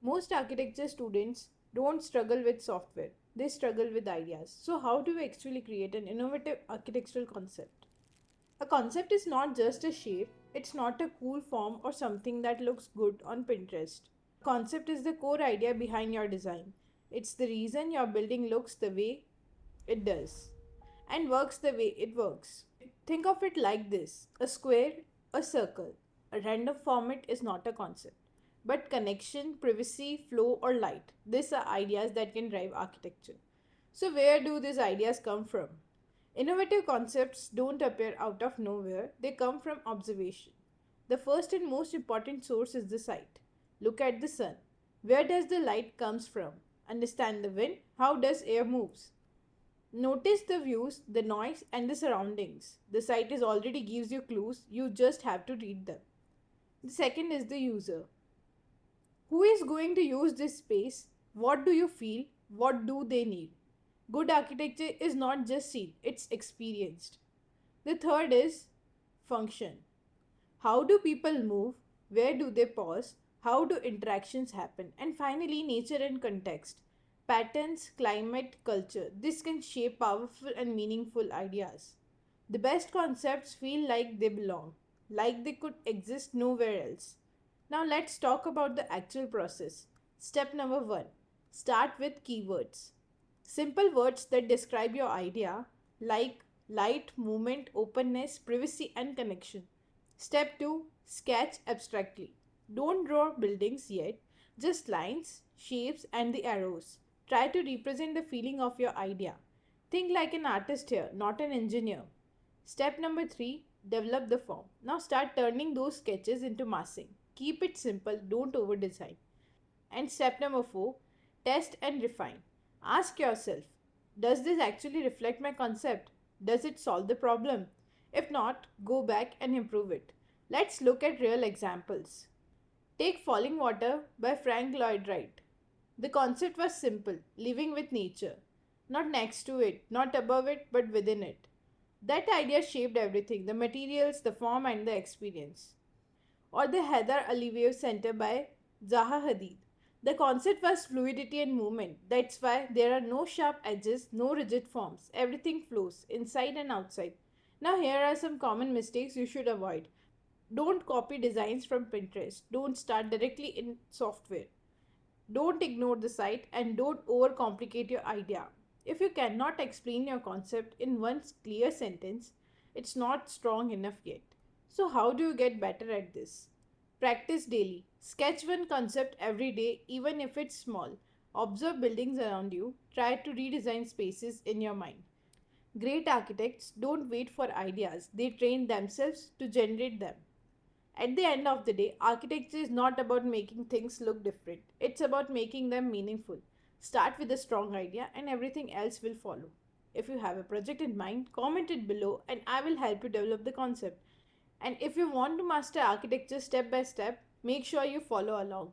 Most architecture students don't struggle with software, they struggle with ideas. So, how do we actually create an innovative architectural concept? A concept is not just a shape, it's not a cool form or something that looks good on Pinterest. Concept is the core idea behind your design. It's the reason your building looks the way it does and works the way it works. Think of it like this: a square, a circle. A random format is not a concept, but connection, privacy, flow, or light. These are ideas that can drive architecture. So, where do these ideas come from? Innovative concepts don't appear out of nowhere, they come from observation. The first and most important source is the sight. Look at the sun. Where does the light comes from? Understand the wind. How does air moves? Notice the views, the noise, and the surroundings. The site is already gives you clues, you just have to read them. The second is the user. Who is going to use this space? What do you feel? What do they need? Good architecture is not just seen, it's experienced. The third is function. How do people move? Where do they pause? How do interactions happen? And finally, nature and context. Patterns, climate, culture. This can shape powerful and meaningful ideas. The best concepts feel like they belong, like they could exist nowhere else. Now let's talk about the actual process. Step number 1: start with keywords. Simple words that describe your idea, like light, movement, openness, privacy, and connection. Step 2: sketch abstractly. Don't draw buildings yet, just lines, shapes, and the arrows. Try to represent the feeling of your idea. Think like an artist here, not an engineer. Step number 3: develop the form. Now start turning those sketches into massing. Keep it simple, don't over design. And step number 4: test and refine. Ask yourself, does this actually reflect my concept? Does it solve the problem? If not, go back and improve it. Let's look at real examples. Take Falling Water by Frank Lloyd Wright. The concept was simple: living with nature. Not next to it, not above it, but within it. That idea shaped everything: the materials, the form, and the experience. Or the Heather Olivier Center by Zaha Hadid. The concept was fluidity and movement. That's why there are no sharp edges, no rigid forms. Everything flows inside and outside. Now, here are some common mistakes you should avoid. Don't copy designs from Pinterest. Don't start directly in software. Don't ignore the site and don't overcomplicate your idea. If you cannot explain your concept in one clear sentence, it's not strong enough yet. So, how do you get better at this? Practice daily. Sketch one concept every day, even if it's small. Observe buildings around you. Try to redesign spaces in your mind. Great architects don't wait for ideas, they train themselves to generate them. At the end of the day, architecture is not about making things look different, it's about making them meaningful. Start with a strong idea, and everything else will follow. If you have a project in mind, comment it below and I will help you develop the concept. And if you want to master architecture step by step, make sure you follow along.